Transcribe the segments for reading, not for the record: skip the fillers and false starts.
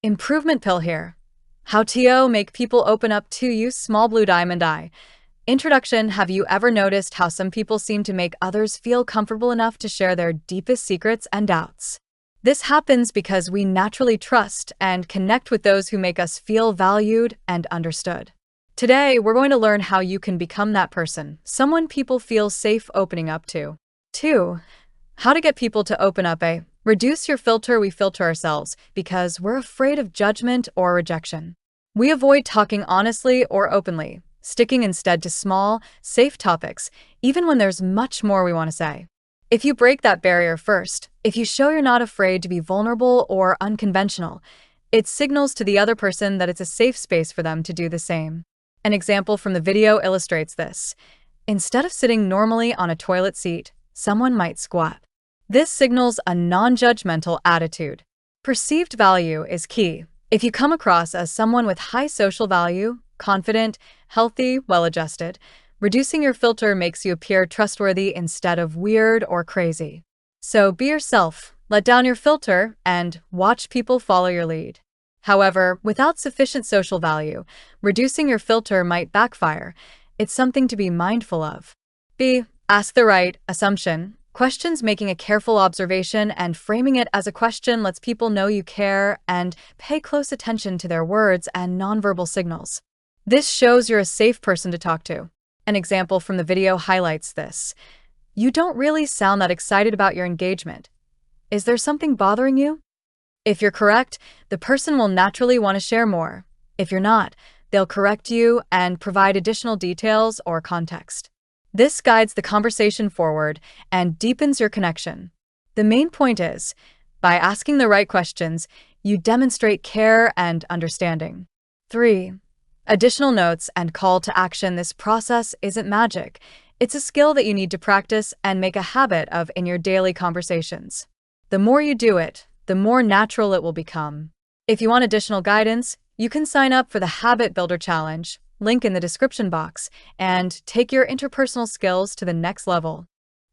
Improvement pill here. How to make people open up to you. Small blue diamond eye. Introduction. Have you ever noticed how some people seem to make others feel comfortable enough to share their deepest secrets and doubts? This happens because we naturally trust and connect with those who make us feel valued and understood. Today, we're going to learn how you can become that person, someone people feel safe opening up to. 2. How to get people to open up. Reduce your filter. We filter ourselves because we're afraid of judgment or rejection. We avoid talking honestly or openly, sticking instead to small, safe topics, even when there's much more we want to say. If you break that barrier first, if you show you're not afraid to be vulnerable or unconventional, it signals to the other person that it's a safe space for them to do the same. An example from the video illustrates this. Instead of sitting normally on a toilet seat, someone might squat. This signals a non-judgmental attitude. Perceived value is key. If you come across as someone with high social value, confident, healthy, well-adjusted, reducing your filter makes you appear trustworthy instead of weird or crazy. So be yourself, let down your filter, and watch people follow your lead. However, without sufficient social value, reducing your filter might backfire. It's something to be mindful of. B. Ask the right assumption. Questions. Making a careful observation and framing it as a question lets people know you care and pay close attention to their words and nonverbal signals. This shows you're a safe person to talk to. An example from the video highlights this. You don't really sound that excited about your engagement. Is there something bothering you? If you're correct, the person will naturally want to share more. If you're not, they'll correct you and provide additional details or context. This guides the conversation forward and deepens your connection. The main point is, by asking the right questions, you demonstrate care and understanding. 3. Additional notes and call to action. This process isn't magic. It's a skill that you need to practice and make a habit of in your daily conversations. The more you do it, the more natural it will become. If you want additional guidance, you can sign up for the Habit Builder Challenge, link in the description box, and take your interpersonal skills to the next level.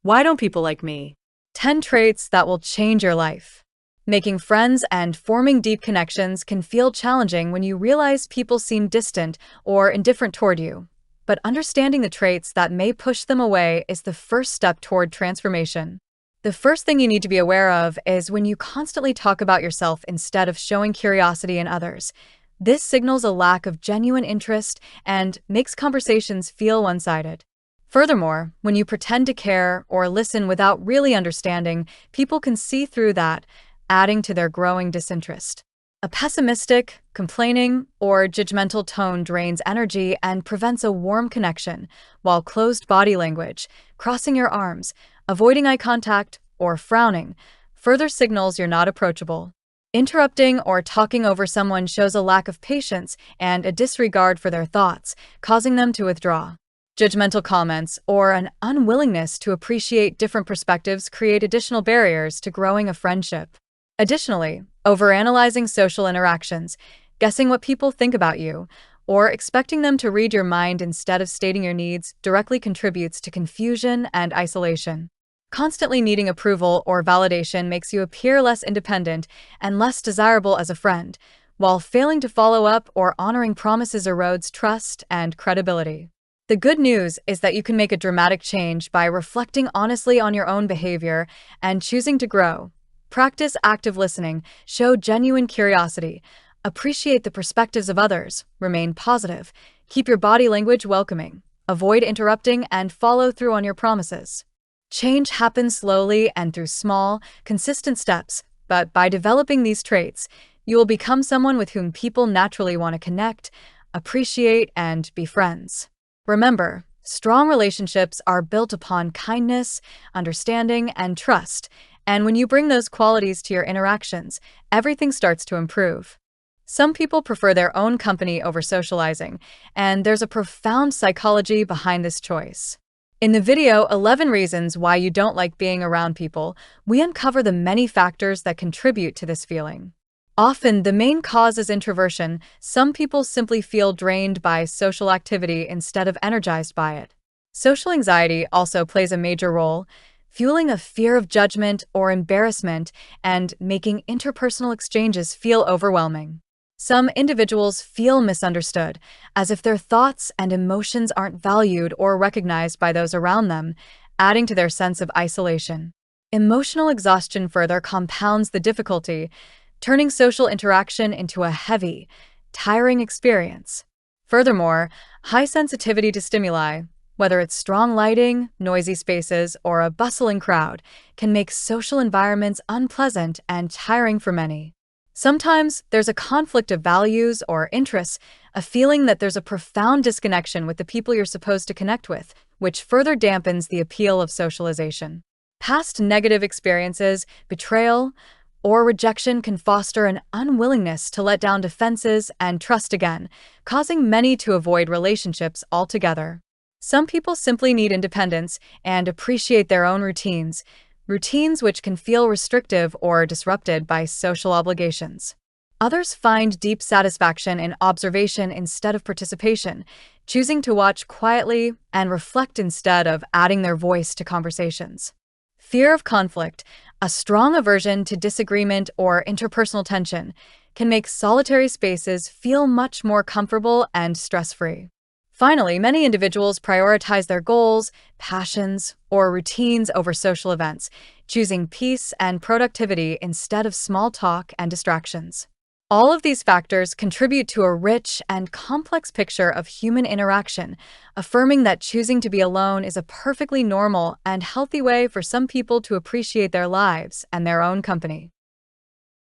Why don't people like me? 10 traits that will change your life. Making friends and forming deep connections can feel challenging when you realize people seem distant or indifferent toward you. But understanding the traits that may push them away is the first step toward transformation. The first thing you need to be aware of is when you constantly talk about yourself instead of showing curiosity in others. This signals a lack of genuine interest and makes conversations feel one-sided. Furthermore, when you pretend to care or listen without really understanding, people can see through that, adding to their growing disinterest. A pessimistic, complaining, or judgmental tone drains energy and prevents a warm connection, while closed body language, crossing your arms, avoiding eye contact, or frowning, further signals you're not approachable. Interrupting or talking over someone shows a lack of patience and a disregard for their thoughts, causing them to withdraw. Judgmental comments or an unwillingness to appreciate different perspectives create additional barriers to growing a friendship. Additionally, overanalyzing social interactions, guessing what people think about you, or expecting them to read your mind instead of stating your needs directly contributes to confusion and isolation. Constantly needing approval or validation makes you appear less independent and less desirable as a friend, while failing to follow up or honoring promises erodes trust and credibility. The good news is that you can make a dramatic change by reflecting honestly on your own behavior and choosing to grow. Practice active listening, show genuine curiosity, appreciate the perspectives of others, remain positive, keep your body language welcoming, avoid interrupting, and follow through on your promises. Change happens slowly and through small, consistent steps, but by developing these traits, you will become someone with whom people naturally want to connect, appreciate, and be friends. Remember, strong relationships are built upon kindness, understanding, and trust, and when you bring those qualities to your interactions, everything starts to improve. Some people prefer their own company over socializing, and there's a profound psychology behind this choice. In the video 11 Reasons Why You Don't Like Being Around People, we uncover the many factors that contribute to this feeling. Often, the main cause is introversion. Some people simply feel drained by social activity instead of energized by it. Social anxiety also plays a major role. fueling a fear of judgment or embarrassment and making interpersonal exchanges feel overwhelming. Some individuals feel misunderstood, as if their thoughts and emotions aren't valued or recognized by those around them, adding to their sense of isolation. Emotional exhaustion further compounds the difficulty, turning social interaction into a heavy, tiring experience. Furthermore, high sensitivity to stimuli, whether it's strong lighting, noisy spaces, or a bustling crowd, can make social environments unpleasant and tiring for many. Sometimes there's a conflict of values or interests, a feeling that there's a profound disconnection with the people you're supposed to connect with, which further dampens the appeal of socialization. Past negative experiences, betrayal, or rejection can foster an unwillingness to let down defenses and trust again, causing many to avoid relationships altogether. Some people simply need independence and appreciate their own routines which can feel restrictive or disrupted by social obligations. Others find deep satisfaction in observation instead of participation, choosing to watch quietly and reflect instead of adding their voice to conversations. Fear of conflict, a strong aversion to disagreement or interpersonal tension, can make solitary spaces feel much more comfortable and stress-free. Finally, many individuals prioritize their goals, passions, or routines over social events, choosing peace and productivity instead of small talk and distractions. All of these factors contribute to a rich and complex picture of human interaction, affirming that choosing to be alone is a perfectly normal and healthy way for some people to appreciate their lives and their own company.